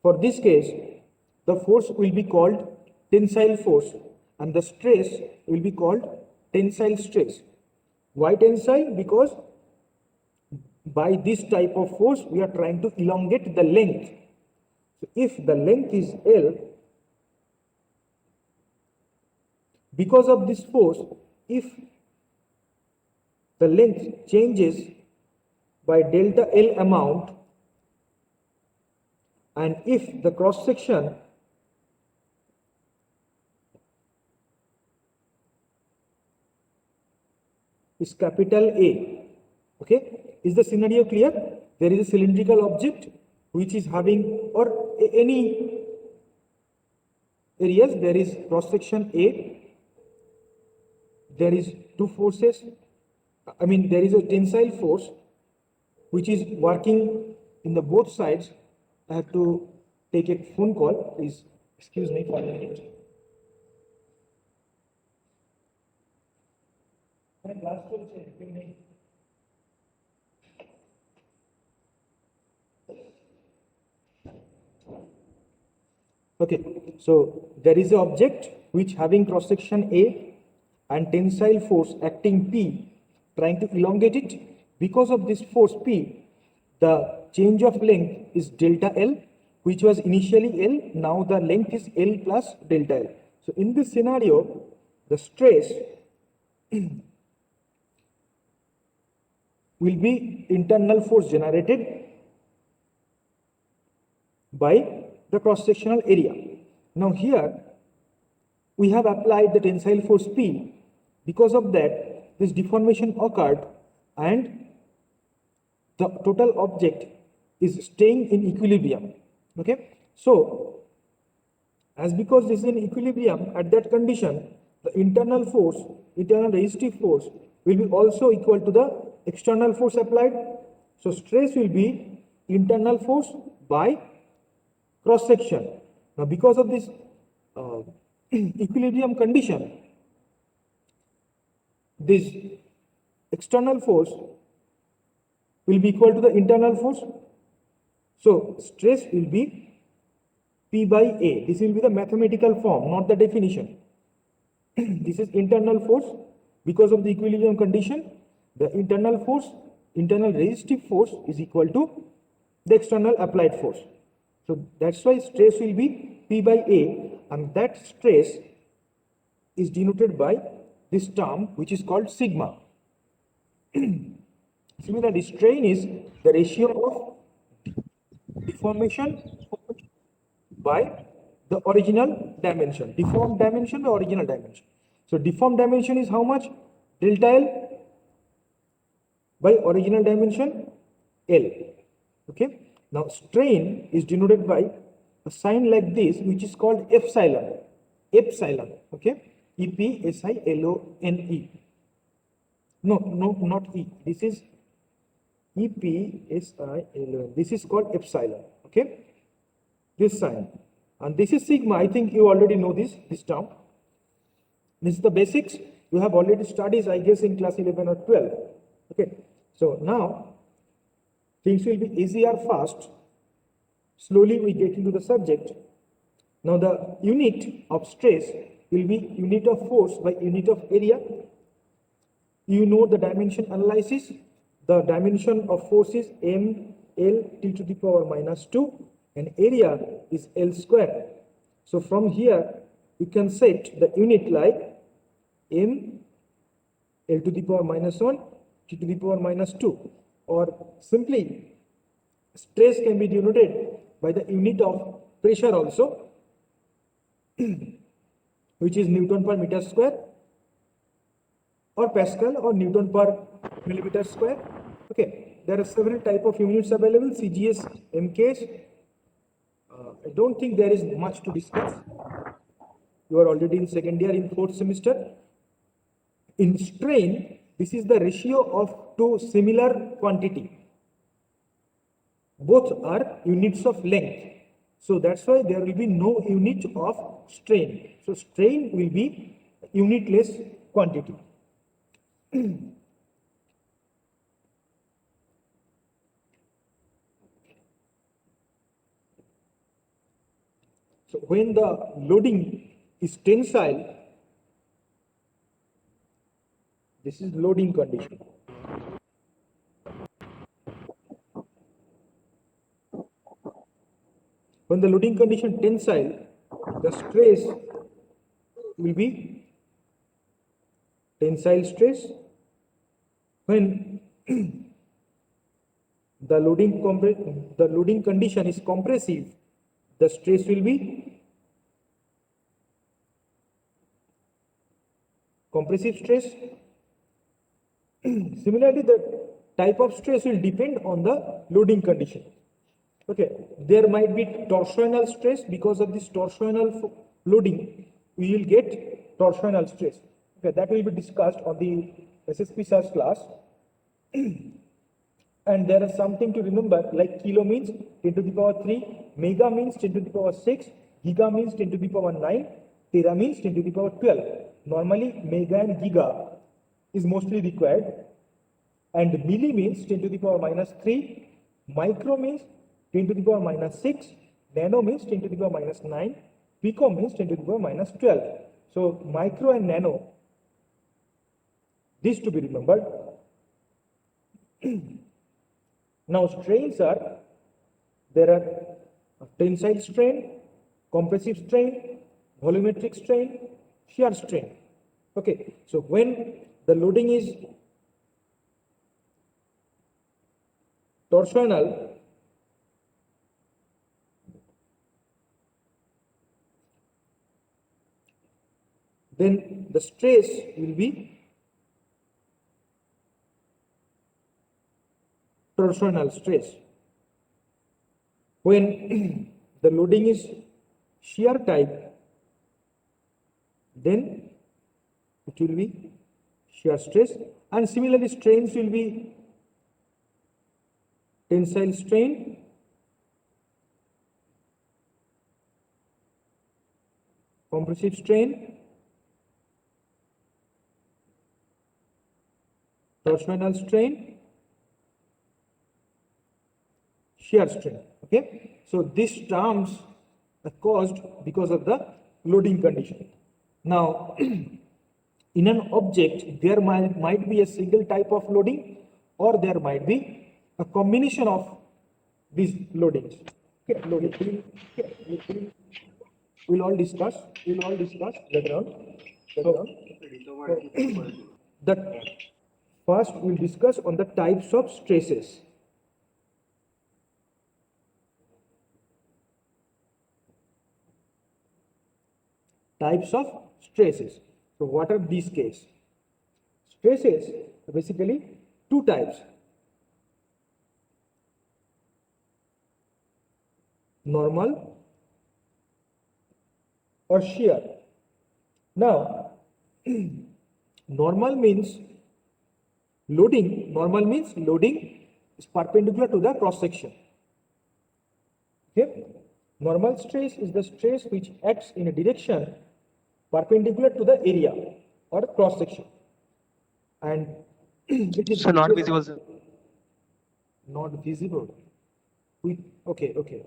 For this case, the force will be called tensile force and the stress will be called tensile stress. Why tensile? Because by this type of force we are trying to elongate the length. So if the length is L, because of this force, if the length changes by delta L amount, and if the cross section is capital A, okay, is the scenario clear? There is a cylindrical object which is having, or any areas, there is cross section A, there is two forces, there is a tensile force which is working in the both sides. I have to take a phone call, please excuse me for a minute. Okay, so there is an object which having cross section A and tensile force acting P, trying to elongate it. Because of this force P, the change of length is delta L, which was initially L, now the length is L plus delta L. So in this scenario, the stress will be internal force generated by the cross-sectional area. Now here we have applied the tensile force P. Because of that, this deformation occurred and the total object is staying in equilibrium. Okay, so as because this is in equilibrium, at that condition the internal force, internal resistive force will be also equal to the external force applied. So stress will be internal force by cross section. Now because of this equilibrium condition, this external force will be equal to the internal force. So stress will be P by A. This will be the mathematical form, not the definition. This is internal force. Because of the equilibrium condition, the internal force, internal resistive force is equal to the external applied force. So that's why stress will be P by A, and that stress is denoted by this term which is called sigma. Similarly, strain is the ratio of deformation by the original dimension. Deformed dimension by original dimension. So deformed dimension is how much? Delta L by original dimension L. Okay. Now strain is denoted by a sign like this, which is called epsilon. Epsilon. Okay. EPSILONE. No, not E. This is EPSILON. This is called epsilon. Okay. This sign. And this is sigma. I think you already know this term. This is the basics. You have already studied, I guess, in class 11 or 12. Okay. So now things will be easier fast. Slowly we get into the subject. Now the unit of stress will be unit of force by unit of area. You know the dimension analysis. The dimension of force is mL t to the power minus 2 and area is L square. So from here you can set the unit like m L to the power minus 1 t to the power minus 2, or simply stress can be denoted by the unit of pressure also, which is Newton per meter square or Pascal or Newton per millimeter square. Okay, there are several type of units available, CGS, MKS. I don't think there is much to discuss. You are already in second year, in fourth semester. In strain, this is the ratio of two similar quantity. Both are units of length. So that's why there will be no unit of strain. So strain will be unitless quantity. So when the loading is tensile, this is loading condition. When the loading condition tensile, the stress will be tensile stress. When the loading condition is compressive, the stress will be compressive stress. Similarly, the type of stress will depend on the loading condition. Okay, there might be torsional stress. Because of this torsional loading, we will get torsional stress. Okay, that will be discussed on the SSP SAS class. And there is something to remember, like kilo means 10 to the power 3, mega means 10 to the power 6, giga means 10 to the power 9, tera means 10 to the power 12. Normally, mega and giga is mostly required, and milli means 10 to the power minus 3, micro means 10 to the power minus 6, nano means 10 to the power minus 9, pico means 10 to the power minus 12. So, micro and nano, these to be remembered. Now, strains are, there are tensile strain, compressive strain, volumetric strain, shear strain. Okay, so when the loading is torsional, then the stress will be torsional stress. When the loading is shear type, then it will be shear stress, and similarly strains will be tensile strain, compressive strain, torsional strain, shear strain. Okay, so these terms are caused because of the loading condition. Now, in an object, there might be a single type of loading, or there might be a combination of these loadings. Okay, loading. We'll all discuss later on. So, the first we'll discuss on the types of stresses. Types of stresses. So what are these cases? Stresses are basically two types. Normal or shear. Now, normal means loading is perpendicular to the cross section. Okay? Normal stress is the stress which acts in a direction perpendicular to the area or cross section, and it is So not visible, sir. not visible. Okay. Okay.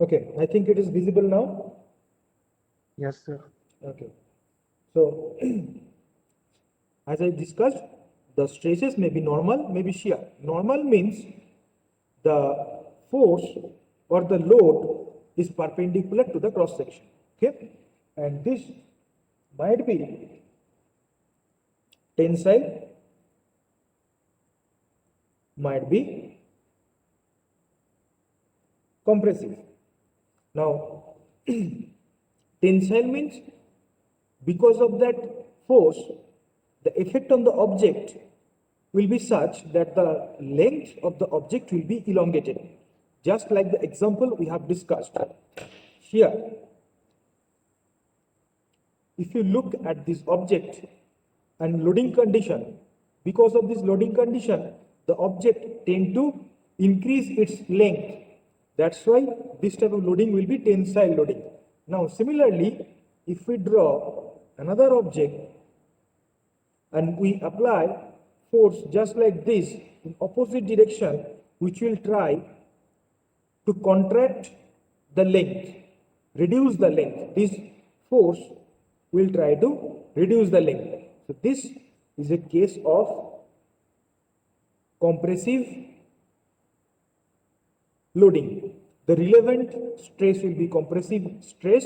Okay, I think it is visible now. Yes, sir. Okay. So, as I discussed, the stresses may be normal, may be shear. Normal means the force or the load is perpendicular to the cross section. Okay, and this might be tensile, might be compressive. Now, tensile means because of that force, the effect on the object will be such that the length of the object will be elongated, just like the example we have discussed. Here, if you look at this object and loading condition, because of this loading condition, the object tend to increase its length. That's why this type of loading will be tensile loading. Now, similarly, if we draw another object and we apply force just like this in opposite direction, which will try to contract the length, reduce the length. This force will try to reduce the length. So this is a case of compressive loading. The relevant stress will be compressive stress,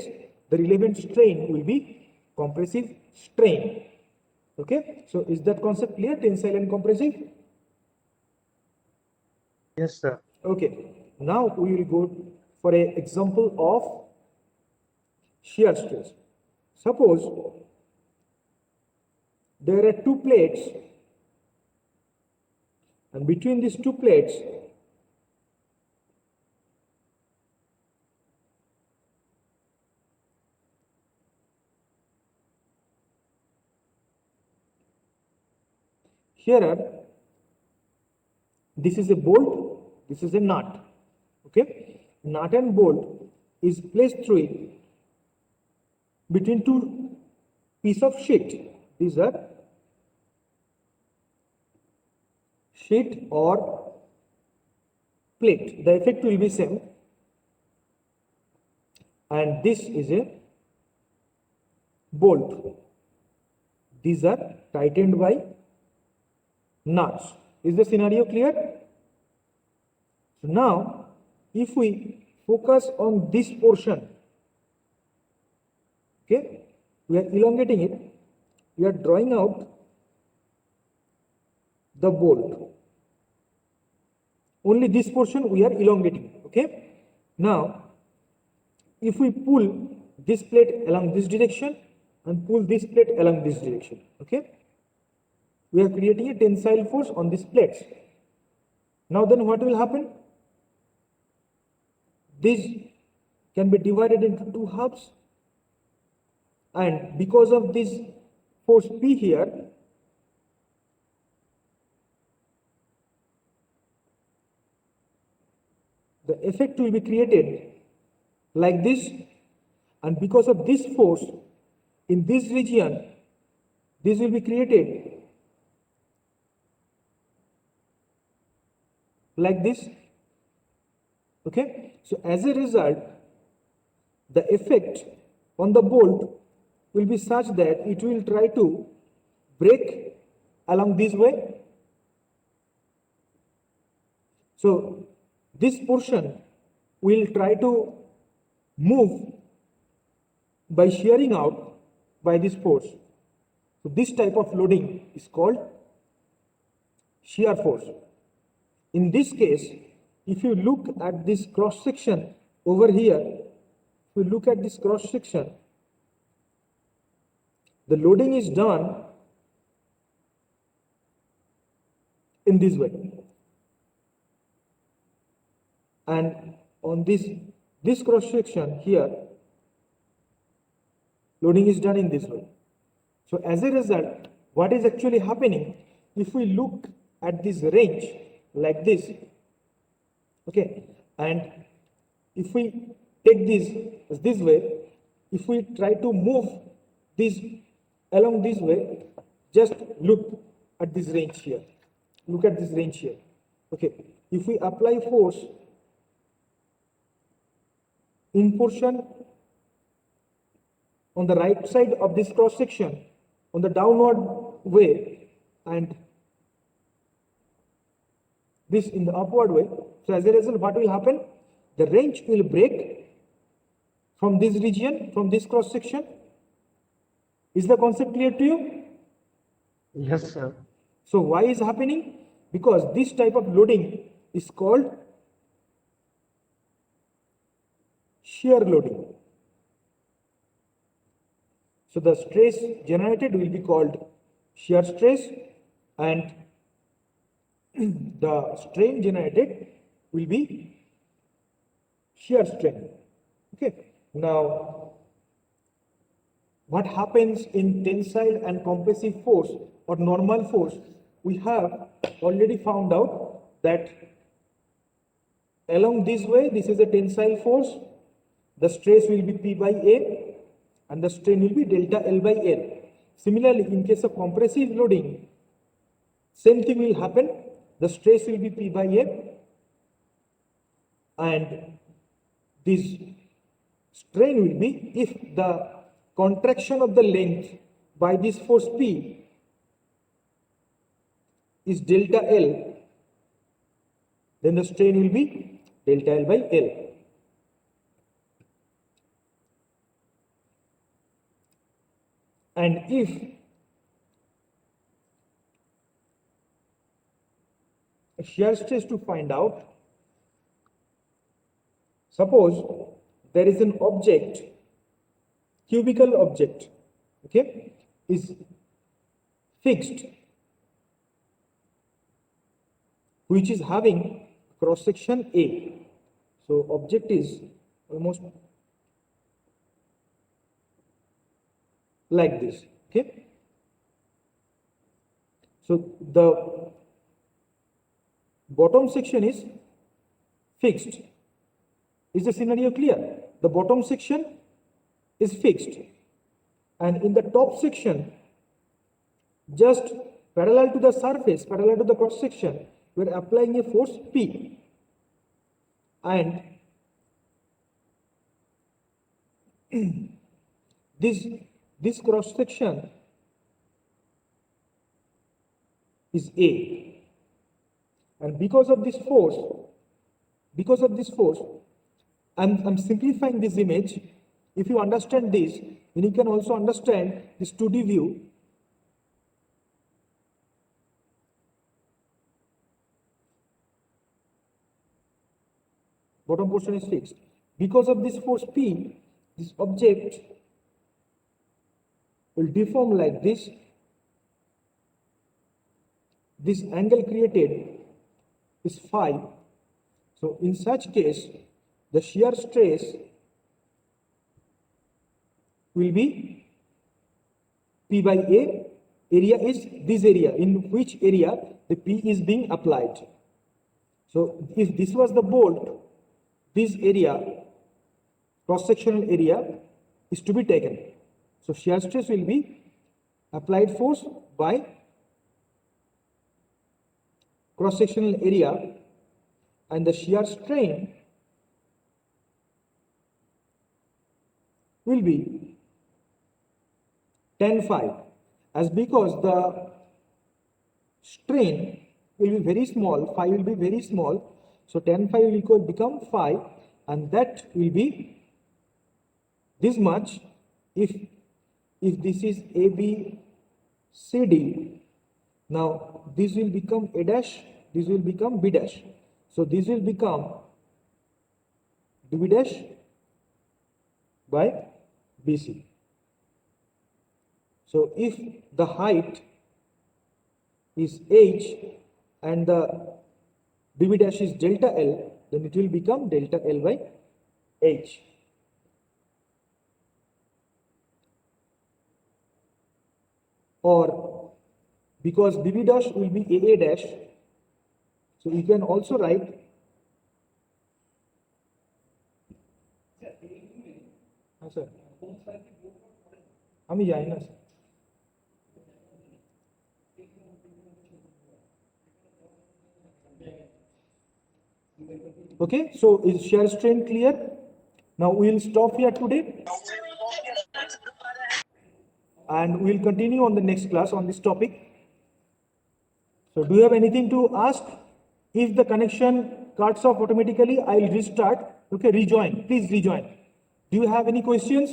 the relevant strain will be compressive strain. Okay, so is that concept clear, tensile and compressive? Yes, sir. Okay, now we will go for an example of shear stress. Suppose there are two plates, and between these two plates here, this is a bolt, this is a nut. Okay, nut and bolt is placed through it between two pieces of sheet. These are sheet or plate. The effect will be same. And this is a bolt. These are tightened by nuts. Is the scenario clear? So now, if we focus on this portion, okay, we are elongating it, we are drawing out the bolt. Only this portion we are elongating, okay? Now, if we pull this plate along this direction and pull this plate along this direction, okay? We are creating a tensile force on these plates. Now then what will happen? This can be divided into two halves, and because of this force P here, the effect will be created like this, and because of this force in this region, this will be created like this. Okay, so as a result, the effect on the bolt will be such that it will try to break along this way. So this portion will try to move by shearing out by this force. So this type of loading is called shear force. In this case, if you look at this cross section over here, if you look at this cross section, the loading is done in this way. And on this cross section here, loading is done in this way. So as a result, what is actually happening, if we look at this range like this, okay, and if we take this way, if we try to move this along this way, just look at this range here. Look at this range here. Okay, if we apply force in portion on the right side of this cross section on the downward way and this in the upward way, so as a result, what will happen? The range will break from this region, from this cross section. Is the concept clear to you? Yes, sir. So why is happening? Because this type of loading is called shear loading. So the stress generated will be called shear stress, and the strain generated will be shear strain. Okay. Now, what happens in tensile and compressive force or normal force? we have already found out that along this way, this is a tensile force, the stress will be P by A and the strain will be delta L by L. Similarly, in case of compressive loading, same thing will happen, the stress will be P by A and this strain will be, if the contraction of the length by this force P is delta L, then the strain will be delta L by L. And if a shear stress to find out, suppose there is an object, cubical object, okay, is fixed, which is having cross section A. So object is almost like this, okay. So the bottom section is fixed. Is the scenario clear? The bottom section is fixed and in the top section, just parallel to the surface, parallel to the cross section, we are applying a force P and this cross section is A, and because of this force, I'm simplifying this image. If you understand this, then you can also understand this 2D view. Bottom portion is fixed. Because of this force P, this object will deform like this. This angle created is phi. So in such case, the shear stress will be P by A. Area is this area, in which area the P is being applied. So if this was the bolt, this area, cross-sectional area, is to be taken. So shear stress will be applied force by cross-sectional area, and the shear strain will be tan phi, as because the strain will be very small, phi will be very small, so tan phi will become phi, and that will be this much. If this is A, B, C, D, now this will become A dash, this will become B dash. So this will become DB dash by BC. So if the height is H and the DB dash is delta L, then it will become delta L by H. Or because BB dash will be AA dash, so you can also write sir, আমি জানি না sir. Okay, so is shear strain clear? Now we will stop here today and we will continue on the next class on this topic. So do you have anything to ask? If the connection cuts off automatically, I will restart. Okay, rejoin, please rejoin. Do you have any questions?